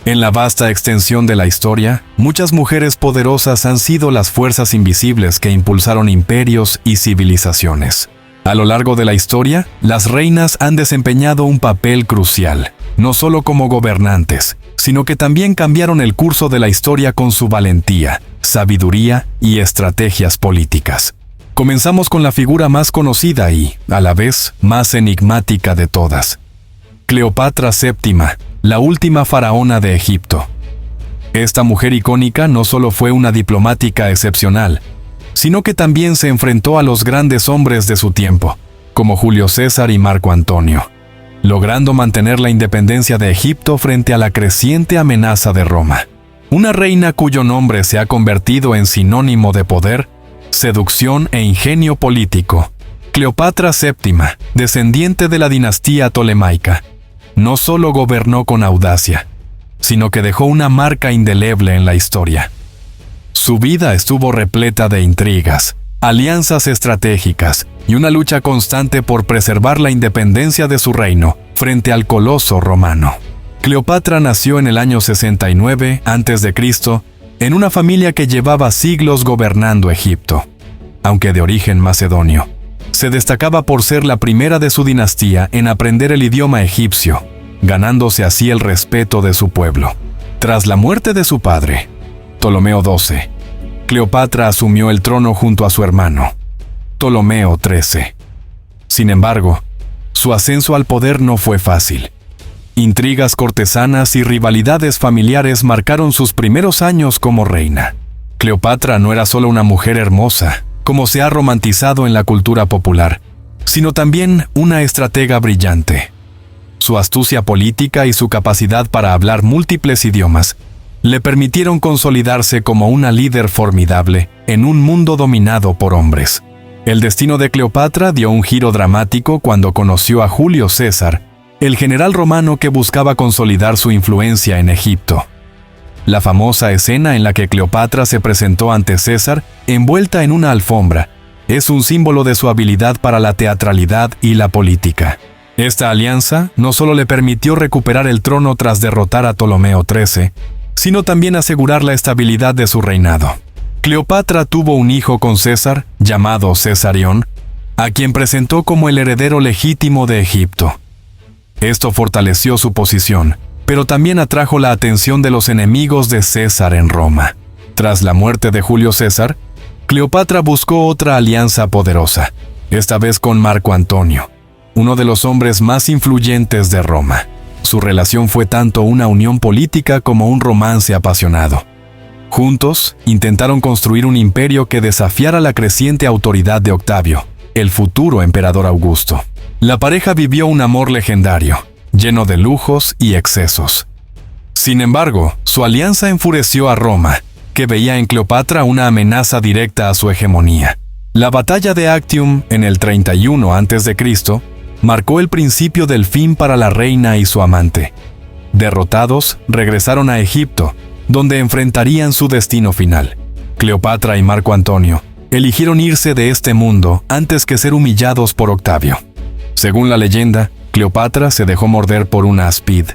En la vasta extensión de la historia, muchas mujeres poderosas han sido las fuerzas invisibles que impulsaron imperios y civilizaciones. A lo largo de la historia, las reinas han desempeñado un papel crucial, no solo como gobernantes, sino que también cambiaron el curso de la historia con su valentía, sabiduría y estrategias políticas. Comenzamos con la figura más conocida y, a la vez, más enigmática de todas: Cleopatra VII, la última faraona de Egipto. Esta mujer icónica no solo fue una diplomática excepcional, sino que también se enfrentó a los grandes hombres de su tiempo, como Julio César y Marco Antonio, logrando mantener la independencia de Egipto frente a la creciente amenaza de Roma. Una reina cuyo nombre se ha convertido en sinónimo de poder, seducción e ingenio político. Cleopatra VII, descendiente de la dinastía tolemaica, no solo gobernó con audacia, sino que dejó una marca indeleble en la historia. Su vida estuvo repleta de intrigas, alianzas estratégicas y una lucha constante por preservar la independencia de su reino frente al coloso romano. Cleopatra nació en el año 69 a.C. en una familia que llevaba siglos gobernando Egipto. Aunque de origen macedonio, se destacaba por ser la primera de su dinastía en aprender el idioma egipcio, ganándose así el respeto de su pueblo. Tras la muerte de su padre, Ptolomeo XII, Cleopatra asumió el trono junto a su hermano, Ptolomeo XIII. Sin embargo, su ascenso al poder no fue fácil. Intrigas cortesanas y rivalidades familiares marcaron sus primeros años como reina. Cleopatra no era solo una mujer hermosa, como se ha romantizado en la cultura popular, sino también una estratega brillante. Su astucia política y su capacidad para hablar múltiples idiomas le permitieron consolidarse como una líder formidable en un mundo dominado por hombres. El destino de Cleopatra dio un giro dramático cuando conoció a Julio César, el general romano que buscaba consolidar su influencia en Egipto. La famosa escena en la que Cleopatra se presentó ante César, envuelta en una alfombra, es un símbolo de su habilidad para la teatralidad y la política. Esta alianza no solo le permitió recuperar el trono tras derrotar a Ptolomeo XIII, sino también asegurar la estabilidad de su reinado. Cleopatra tuvo un hijo con César, llamado Cesarión, a quien presentó como el heredero legítimo de Egipto. Esto fortaleció su posición, pero también atrajo la atención de los enemigos de César en Roma. Tras la muerte de Julio César, Cleopatra buscó otra alianza poderosa, esta vez con Marco Antonio, uno de los hombres más influyentes de Roma. Su relación fue tanto una unión política como un romance apasionado. Juntos, intentaron construir un imperio que desafiara la creciente autoridad de Octavio, el futuro emperador Augusto. La pareja vivió un amor legendario, lleno de lujos y excesos. Sin embargo, su alianza enfureció a Roma, que veía en Cleopatra una amenaza directa a su hegemonía. La batalla de Actium, en el 31 a.C., marcó el principio del fin para la reina y su amante. Derrotados, regresaron a Egipto, donde enfrentarían su destino final. Cleopatra y Marco Antonio eligieron irse de este mundo antes que ser humillados por Octavio. Según la leyenda, Cleopatra se dejó morder por una aspid,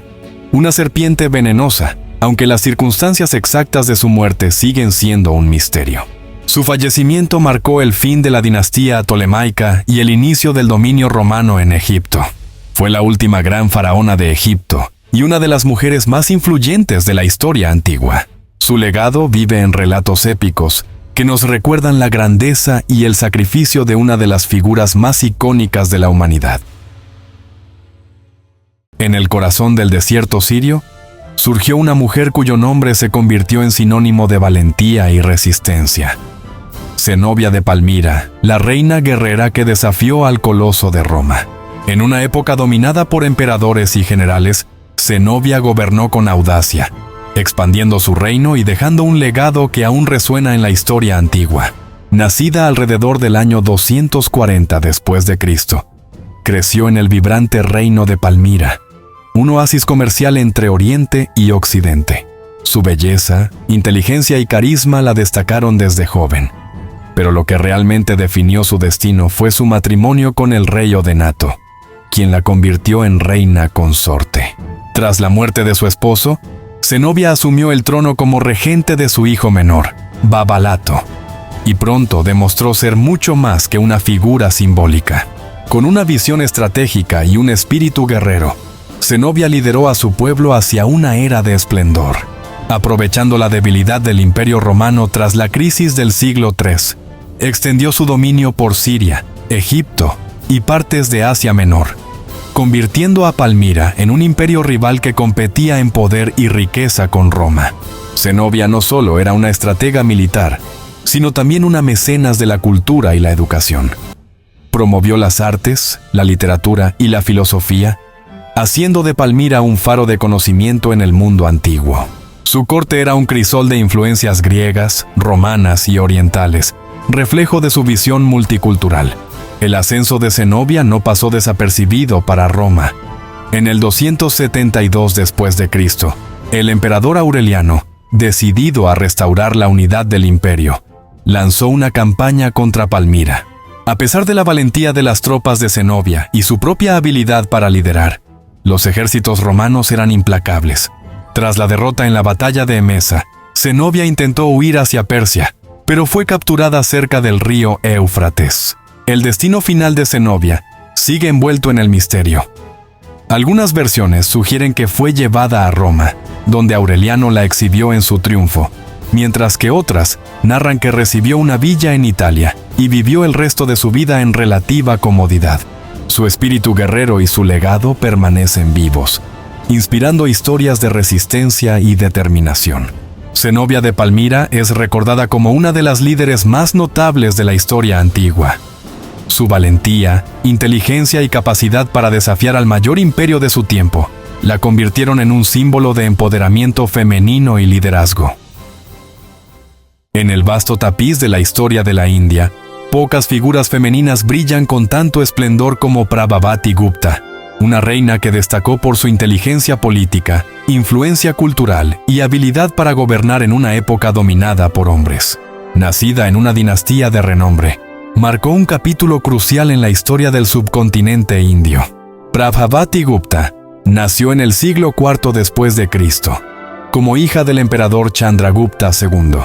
una serpiente venenosa, aunque las circunstancias exactas de su muerte siguen siendo un misterio. Su fallecimiento marcó el fin de la dinastía tolemaica y el inicio del dominio romano en Egipto. Fue la última gran faraona de Egipto y una de las mujeres más influyentes de la historia antigua. Su legado vive en relatos épicos que nos recuerdan la grandeza y el sacrificio de una de las figuras más icónicas de la humanidad. En el corazón del desierto sirio, surgió una mujer cuyo nombre se convirtió en sinónimo de valentía y resistencia. Zenobia de Palmira, la reina guerrera que desafió al coloso de Roma. En una época dominada por emperadores y generales, Zenobia gobernó con audacia, expandiendo su reino y dejando un legado que aún resuena en la historia antigua. Nacida alrededor del año 240 después de Cristo, creció en el vibrante reino de Palmira, un oasis comercial entre Oriente y Occidente. Su belleza, inteligencia y carisma la destacaron desde joven. Pero lo que realmente definió su destino fue su matrimonio con el rey Odenato, quien la convirtió en reina consorte. Tras la muerte de su esposo, Zenobia asumió el trono como regente de su hijo menor, Babalato, y pronto demostró ser mucho más que una figura simbólica. Con una visión estratégica y un espíritu guerrero, Zenobia lideró a su pueblo hacia una era de esplendor. Aprovechando la debilidad del Imperio Romano tras la crisis del siglo III, extendió su dominio por Siria, Egipto y partes de Asia Menor, convirtiendo a Palmira en un imperio rival que competía en poder y riqueza con Roma. Zenobia no solo era una estratega militar, sino también una mecenas de la cultura y la educación. Promovió las artes, la literatura y la filosofía, haciendo de Palmira un faro de conocimiento en el mundo antiguo. Su corte era un crisol de influencias griegas, romanas y orientales, reflejo de su visión multicultural. El ascenso de Zenobia no pasó desapercibido para Roma. En el 272 después de Cristo, el emperador Aureliano, decidido a restaurar la unidad del imperio, lanzó una campaña contra Palmira. A pesar de la valentía de las tropas de Zenobia y su propia habilidad para liderar, los ejércitos romanos eran implacables. Tras la derrota en la batalla de Emesa, Zenobia intentó huir hacia Persia, pero fue capturada cerca del río Éufrates. El destino final de Zenobia sigue envuelto en el misterio. Algunas versiones sugieren que fue llevada a Roma, donde Aureliano la exhibió en su triunfo, mientras que otras narran que recibió una villa en Italia y vivió el resto de su vida en relativa comodidad. Su espíritu guerrero y su legado permanecen vivos, inspirando historias de resistencia y determinación. Zenobia de Palmira es recordada como una de las líderes más notables de la historia antigua. Su valentía, inteligencia y capacidad para desafiar al mayor imperio de su tiempo la convirtieron en un símbolo de empoderamiento femenino y liderazgo. En el vasto tapiz de la historia de la India, pocas figuras femeninas brillan con tanto esplendor como Prabhavati Gupta, una reina que destacó por su inteligencia política, influencia cultural y habilidad para gobernar en una época dominada por hombres. Nacida en una dinastía de renombre, marcó un capítulo crucial en la historia del subcontinente indio. Prabhavati Gupta nació en el siglo IV después de Cristo, como hija del emperador Chandragupta II,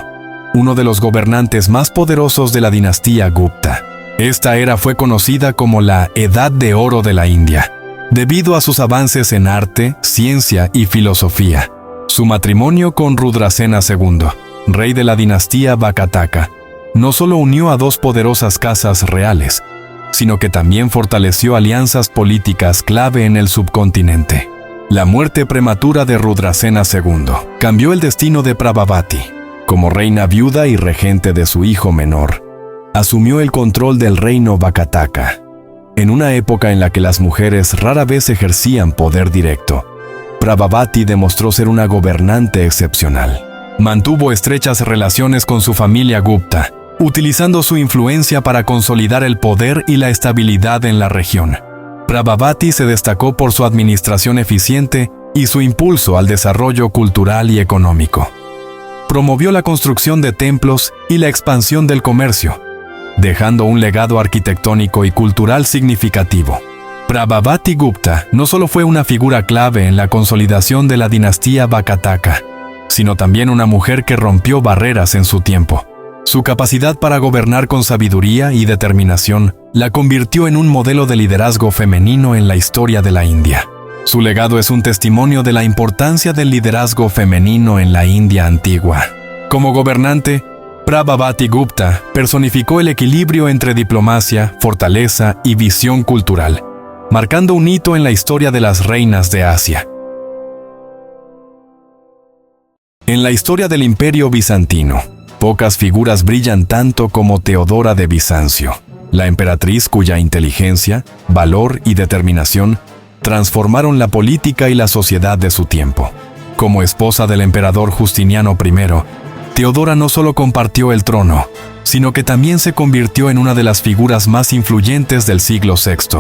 uno de los gobernantes más poderosos de la dinastía Gupta. Esta era fue conocida como la Edad de Oro de la India, debido a sus avances en arte, ciencia y filosofía. Su matrimonio con Rudrasena II, rey de la dinastía Vakataka, no solo unió a dos poderosas casas reales, sino que también fortaleció alianzas políticas clave en el subcontinente. La muerte prematura de Rudrasena II cambió el destino de Prabhavati. Como reina viuda y regente de su hijo menor, asumió el control del reino Vakataka, en una época en la que las mujeres rara vez ejercían poder directo. Prabhavati demostró ser una gobernante excepcional. Mantuvo estrechas relaciones con su familia Gupta, utilizando su influencia para consolidar el poder y la estabilidad en la región. Prabhavati se destacó por su administración eficiente y su impulso al desarrollo cultural y económico. Promovió la construcción de templos y la expansión del comercio, dejando un legado arquitectónico y cultural significativo. Prabhavati Gupta no solo fue una figura clave en la consolidación de la dinastía Vakataka, sino también una mujer que rompió barreras en su tiempo. Su capacidad para gobernar con sabiduría y determinación la convirtió en un modelo de liderazgo femenino en la historia de la India. Su legado es un testimonio de la importancia del liderazgo femenino en la India antigua. Como gobernante, Prabhavati Gupta personificó el equilibrio entre diplomacia, fortaleza y visión cultural, marcando un hito en la historia de las reinas de Asia. En la historia del Imperio Bizantino, pocas figuras brillan tanto como Teodora de Bizancio, la emperatriz cuya inteligencia, valor y determinación transformaron la política y la sociedad de su tiempo. Como esposa del emperador Justiniano I, Teodora no solo compartió el trono, sino que también se convirtió en una de las figuras más influyentes del siglo VI,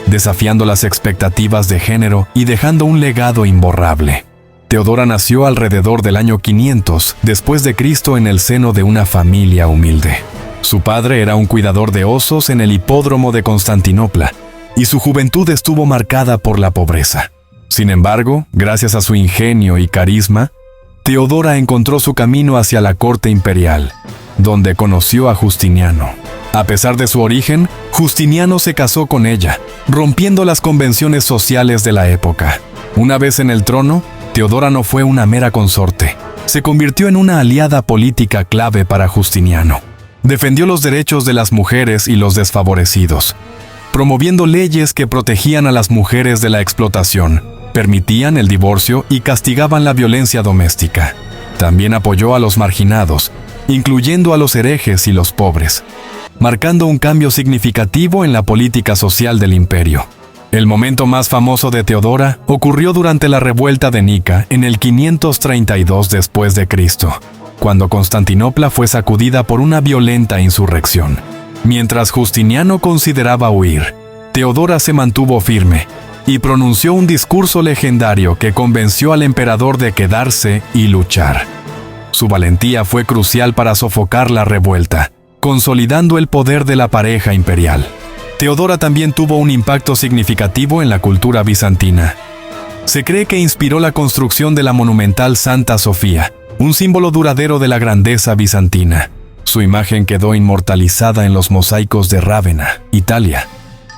desafiando las expectativas de género y dejando un legado imborrable. Teodora nació alrededor del año 500 después de Cristo en el seno de una familia humilde. Su padre era un cuidador de osos en el hipódromo de Constantinopla, y su juventud estuvo marcada por la pobreza. Sin embargo, gracias a su ingenio y carisma, Teodora encontró su camino hacia la corte imperial, donde conoció a Justiniano. A pesar de su origen, Justiniano se casó con ella, rompiendo las convenciones sociales de la época. Una vez en el trono, Teodora no fue una mera consorte. Se convirtió en una aliada política clave para Justiniano. Defendió los derechos de las mujeres y los desfavorecidos, promoviendo leyes que protegían a las mujeres de la explotación, permitían el divorcio y castigaban la violencia doméstica. También apoyó a los marginados, incluyendo a los herejes y los pobres, marcando un cambio significativo en la política social del imperio. El momento más famoso de Teodora ocurrió durante la revuelta de Nica en el 532 después de Cristo, cuando Constantinopla fue sacudida por una violenta insurrección. Mientras Justiniano consideraba huir, Teodora se mantuvo firme y pronunció un discurso legendario que convenció al emperador de quedarse y luchar. Su valentía fue crucial para sofocar la revuelta, consolidando el poder de la pareja imperial. Teodora también tuvo un impacto significativo en la cultura bizantina. Se cree que inspiró la construcción de la monumental Santa Sofía, un símbolo duradero de la grandeza bizantina. Su imagen quedó inmortalizada en los mosaicos de Rávena, Italia,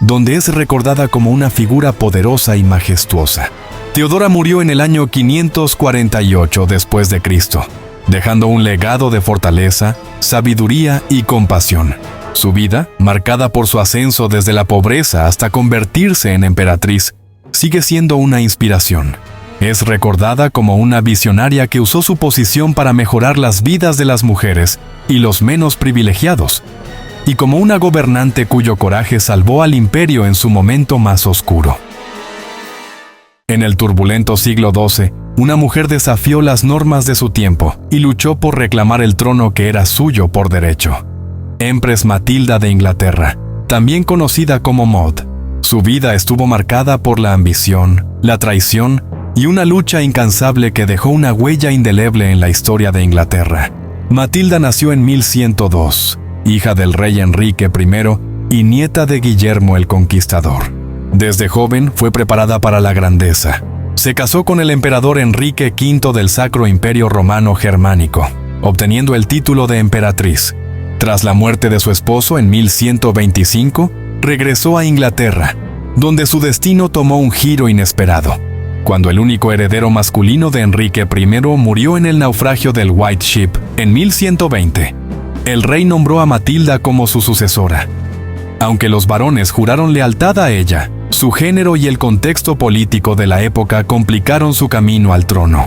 donde es recordada como una figura poderosa y majestuosa. Teodora murió en el año 548 después de Cristo, dejando un legado de fortaleza, sabiduría y compasión. Su vida, marcada por su ascenso desde la pobreza hasta convertirse en emperatriz, sigue siendo una inspiración. Es recordada como una visionaria que usó su posición para mejorar las vidas de las mujeres y los menos privilegiados, y como una gobernante cuyo coraje salvó al imperio en su momento más oscuro. En el turbulento siglo XII, una mujer desafió las normas de su tiempo y luchó por reclamar el trono que era suyo por derecho. Empress Matilda de Inglaterra, también conocida como Maud. Su vida estuvo marcada por la ambición, la traición y una lucha incansable que dejó una huella indeleble en la historia de Inglaterra. Matilda nació en 1102, hija del rey Enrique I y nieta de Guillermo el Conquistador. Desde joven fue preparada para la grandeza. Se casó con el emperador Enrique V del Sacro Imperio Romano Germánico, obteniendo el título de emperatriz. Tras la muerte de su esposo en 1125, regresó a Inglaterra, donde su destino tomó un giro inesperado, cuando el único heredero masculino de Enrique I murió en el naufragio del White Ship en 1120. El rey nombró a Matilda como su sucesora. Aunque los varones juraron lealtad a ella, su género y el contexto político de la época complicaron su camino al trono.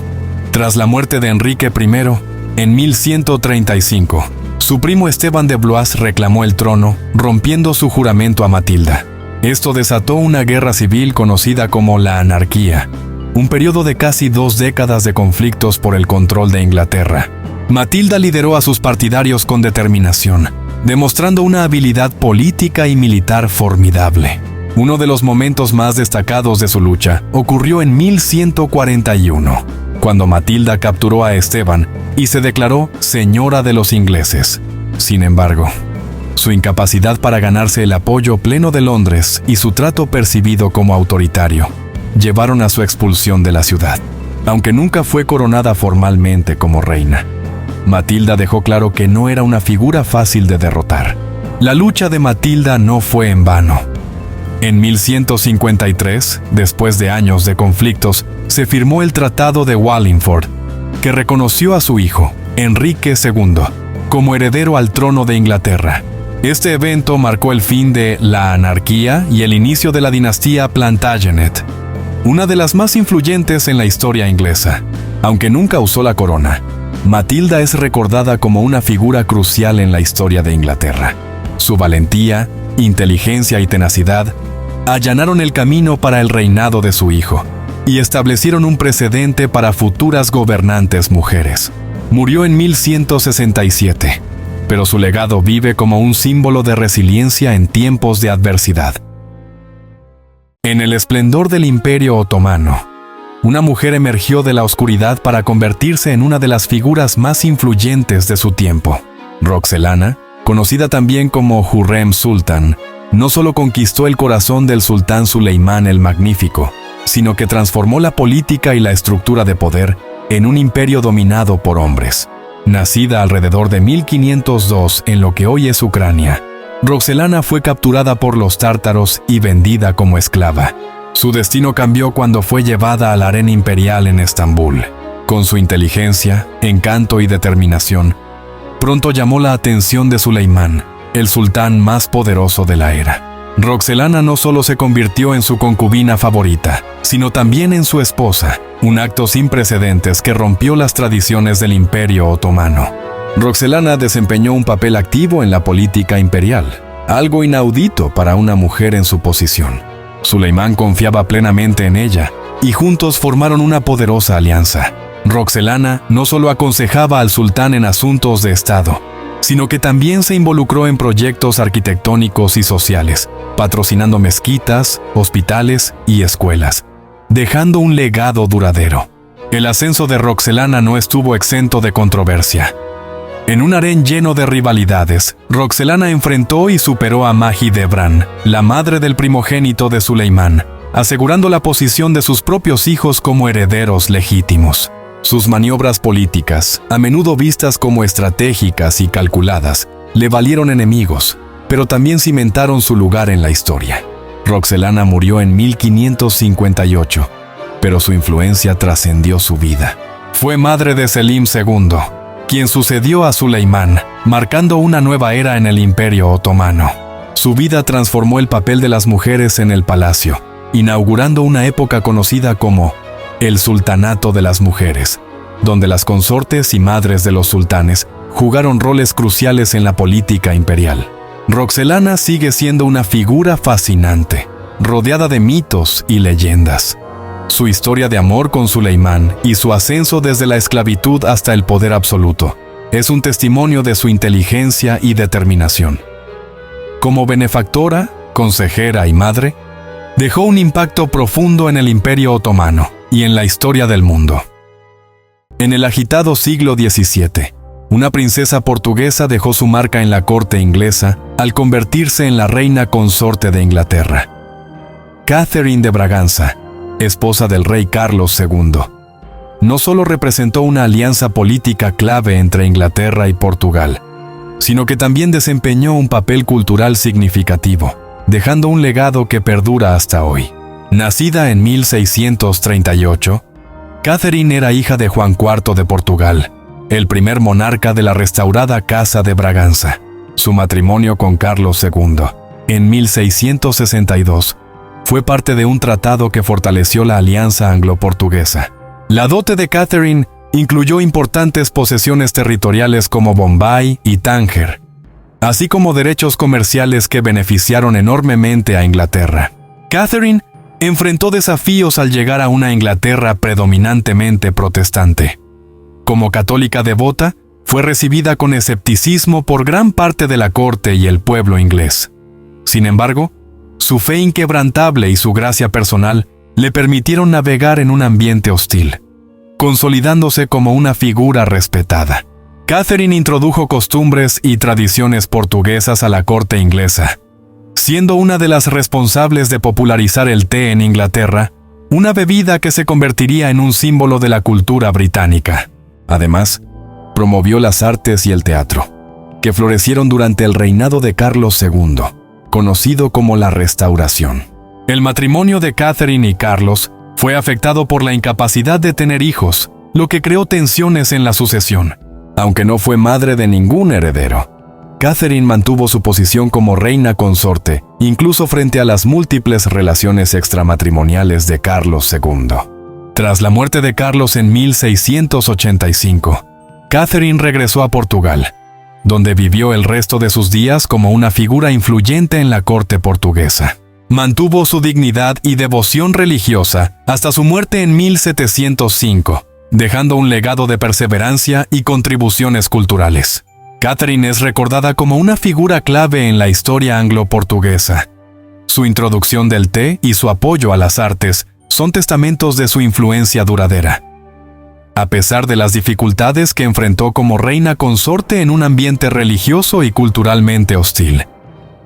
Tras la muerte de Enrique I, en 1135, su primo Esteban de Blois reclamó el trono, rompiendo su juramento a Matilda. Esto desató una guerra civil conocida como la Anarquía, un periodo de casi 2 décadas de conflictos por el control de Inglaterra. Matilda lideró a sus partidarios con determinación, demostrando una habilidad política y militar formidable. Uno de los momentos más destacados de su lucha ocurrió en 1141, cuando Matilda capturó a Esteban y se declaró señora de los ingleses. Sin embargo, su incapacidad para ganarse el apoyo pleno de Londres y su trato percibido como autoritario llevaron a su expulsión de la ciudad, aunque nunca fue coronada formalmente como reina. Matilda dejó claro que no era una figura fácil de derrotar. La lucha de Matilda no fue en vano. En 1153, después de años de conflictos, se firmó el Tratado de Wallingford, que reconoció a su hijo, Enrique II, como heredero al trono de Inglaterra. Este evento marcó el fin de la anarquía y el inicio de la dinastía Plantagenet, una de las más influyentes en la historia inglesa. Aunque nunca usó la corona, Matilda es recordada como una figura crucial en la historia de Inglaterra. Su valentía, inteligencia y tenacidad allanaron el camino para el reinado de su hijo y establecieron un precedente para futuras gobernantes mujeres. Murió en 1167, pero su legado vive como un símbolo de resiliencia en tiempos de adversidad. En el esplendor del Imperio Otomano, una mujer emergió de la oscuridad para convertirse en una de las figuras más influyentes de su tiempo. Roxelana, conocida también como Hurrem Sultan, no solo conquistó el corazón del sultán Suleimán el Magnífico, sino que transformó la política y la estructura de poder en un imperio dominado por hombres. Nacida alrededor de 1502 en lo que hoy es Ucrania, Roxelana fue capturada por los tártaros y vendida como esclava. Su destino cambió cuando fue llevada al harén imperial en Estambul. Con su inteligencia, encanto y determinación, pronto llamó la atención de Suleimán, el sultán más poderoso de la era. Roxelana no solo se convirtió en su concubina favorita, sino también en su esposa, un acto sin precedentes que rompió las tradiciones del Imperio Otomano. Roxelana desempeñó un papel activo en la política imperial, algo inaudito para una mujer en su posición. Suleimán confiaba plenamente en ella, y juntos formaron una poderosa alianza. Roxelana no solo aconsejaba al sultán en asuntos de Estado, sino que también se involucró en proyectos arquitectónicos y sociales, patrocinando mezquitas, hospitales y escuelas, dejando un legado duradero. El ascenso de Roxelana no estuvo exento de controversia. En un harén lleno de rivalidades, Roxelana enfrentó y superó a Mahidevran, la madre del primogénito de Suleimán, asegurando la posición de sus propios hijos como herederos legítimos. Sus maniobras políticas, a menudo vistas como estratégicas y calculadas, le valieron enemigos, pero también cimentaron su lugar en la historia. Roxelana murió en 1558, pero su influencia trascendió su vida. Fue madre de Selim II, quien sucedió a Suleimán, marcando una nueva era en el Imperio Otomano. Su vida transformó el papel de las mujeres en el palacio, inaugurando una época conocida como el Sultanato de las Mujeres, donde las consortes y madres de los sultanes jugaron roles cruciales en la política imperial. Roxelana sigue siendo una figura fascinante, rodeada de mitos y leyendas. Su historia de amor con Suleimán y su ascenso desde la esclavitud hasta el poder absoluto es un testimonio de su inteligencia y determinación. Como benefactora, consejera y madre, dejó un impacto profundo en el Imperio Otomano y en la historia del mundo. En el agitado siglo XVII, una princesa portuguesa dejó su marca en la corte inglesa al convertirse en la reina consorte de Inglaterra. Catherine de Braganza, esposa del rey Carlos II, no solo representó una alianza política clave entre Inglaterra y Portugal, sino que también desempeñó un papel cultural significativo, dejando un legado que perdura hasta hoy. Nacida en 1638, Catherine era hija de Juan IV de Portugal, el primer monarca de la restaurada Casa de Braganza. Su matrimonio con Carlos II, en 1662, fue parte de un tratado que fortaleció la alianza anglo-portuguesa. La dote de Catherine incluyó importantes posesiones territoriales como Bombay y Tánger, así como derechos comerciales que beneficiaron enormemente a Inglaterra. Catherine enfrentó desafíos al llegar a una Inglaterra predominantemente protestante. Como católica devota, fue recibida con escepticismo por gran parte de la corte y el pueblo inglés. Sin embargo, su fe inquebrantable y su gracia personal le permitieron navegar en un ambiente hostil, consolidándose como una figura respetada. Catherine introdujo costumbres y tradiciones portuguesas a la corte inglesa, siendo una de las responsables de popularizar el té en Inglaterra, una bebida que se convertiría en un símbolo de la cultura británica. Además, promovió las artes y el teatro, que florecieron durante el reinado de Carlos II, conocido como la Restauración. El matrimonio de Catherine y Carlos fue afectado por la incapacidad de tener hijos, lo que creó tensiones en la sucesión. Aunque no fue madre de ningún heredero, Catherine mantuvo su posición como reina consorte, incluso frente a las múltiples relaciones extramatrimoniales de Carlos II. Tras la muerte de Carlos en 1685, Catherine regresó a Portugal, donde vivió el resto de sus días como una figura influyente en la corte portuguesa. Mantuvo su dignidad y devoción religiosa hasta su muerte en 1705, dejando un legado de perseverancia y contribuciones culturales. Catherine es recordada como una figura clave en la historia anglo-portuguesa. Su introducción del té y su apoyo a las artes son testamentos de su influencia duradera. A pesar de las dificultades que enfrentó como reina consorte en un ambiente religioso y culturalmente hostil,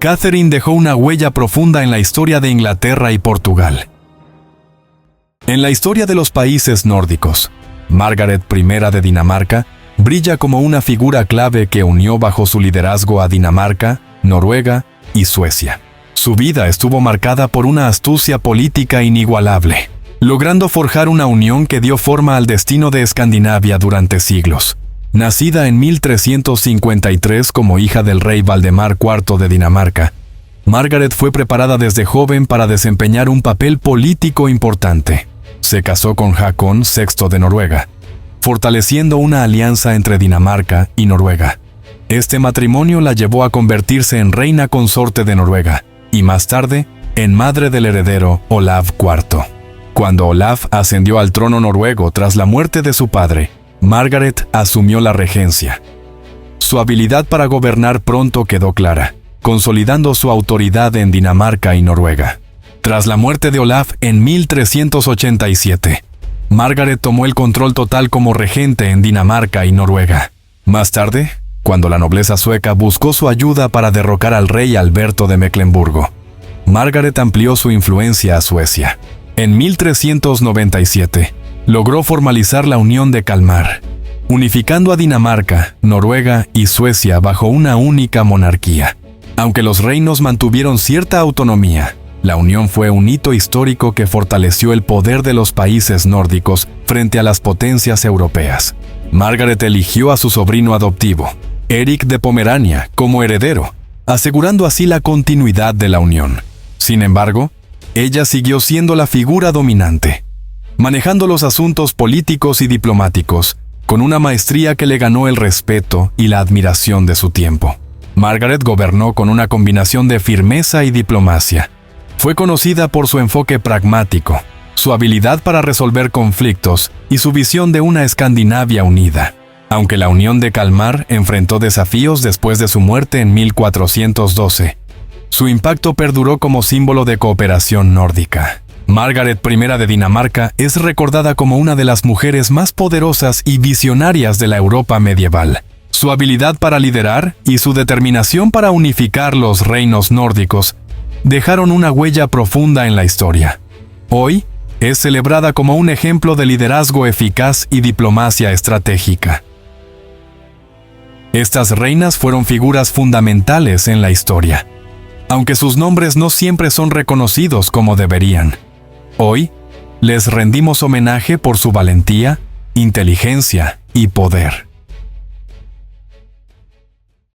Catherine dejó una huella profunda en la historia de Inglaterra y Portugal. En la historia de los países nórdicos, Margaret I de Dinamarca brilla como una figura clave que unió bajo su liderazgo a Dinamarca, Noruega y Suecia. Su vida estuvo marcada por una astucia política inigualable, logrando forjar una unión que dio forma al destino de Escandinavia durante siglos. Nacida en 1353 como hija del rey Valdemar IV de Dinamarca, Margaret fue preparada desde joven para desempeñar un papel político importante. Se casó con Håkon VI de Noruega, fortaleciendo una alianza entre Dinamarca y Noruega. Este matrimonio la llevó a convertirse en reina consorte de Noruega y más tarde en madre del heredero Olav IV. Cuando Olav ascendió al trono noruego tras la muerte de su padre, Margaret asumió la regencia. Su habilidad para gobernar pronto quedó clara, consolidando su autoridad en Dinamarca y Noruega. Tras la muerte de Olav en 1387, Margaret tomó el control total como regente en Dinamarca y Noruega. Más tarde, cuando la nobleza sueca buscó su ayuda para derrocar al rey Alberto de Mecklemburgo, Margaret amplió su influencia a Suecia. En 1397, logró formalizar la Unión de Kalmar, unificando a Dinamarca, Noruega y Suecia bajo una única monarquía. Aunque los reinos mantuvieron cierta autonomía, la unión fue un hito histórico que fortaleció el poder de los países nórdicos frente a las potencias europeas. Margaret eligió a su sobrino adoptivo, Eric de Pomerania, como heredero, asegurando así la continuidad de la unión. Sin embargo, ella siguió siendo la figura dominante, manejando los asuntos políticos y diplomáticos con una maestría que le ganó el respeto y la admiración de su tiempo. Margaret gobernó con una combinación de firmeza y diplomacia. Fue conocida por su enfoque pragmático, su habilidad para resolver conflictos y su visión de una Escandinavia unida. Aunque la Unión de Kalmar enfrentó desafíos después de su muerte en 1412, su impacto perduró como símbolo de cooperación nórdica. Margaret I de Dinamarca es recordada como una de las mujeres más poderosas y visionarias de la Europa medieval. Su habilidad para liderar y su determinación para unificar los reinos nórdicos dejaron una huella profunda en la historia. Hoy, es celebrada como un ejemplo de liderazgo eficaz y diplomacia estratégica. Estas reinas fueron figuras fundamentales en la historia, aunque sus nombres no siempre son reconocidos como deberían. Hoy, les rendimos homenaje por su valentía, inteligencia y poder.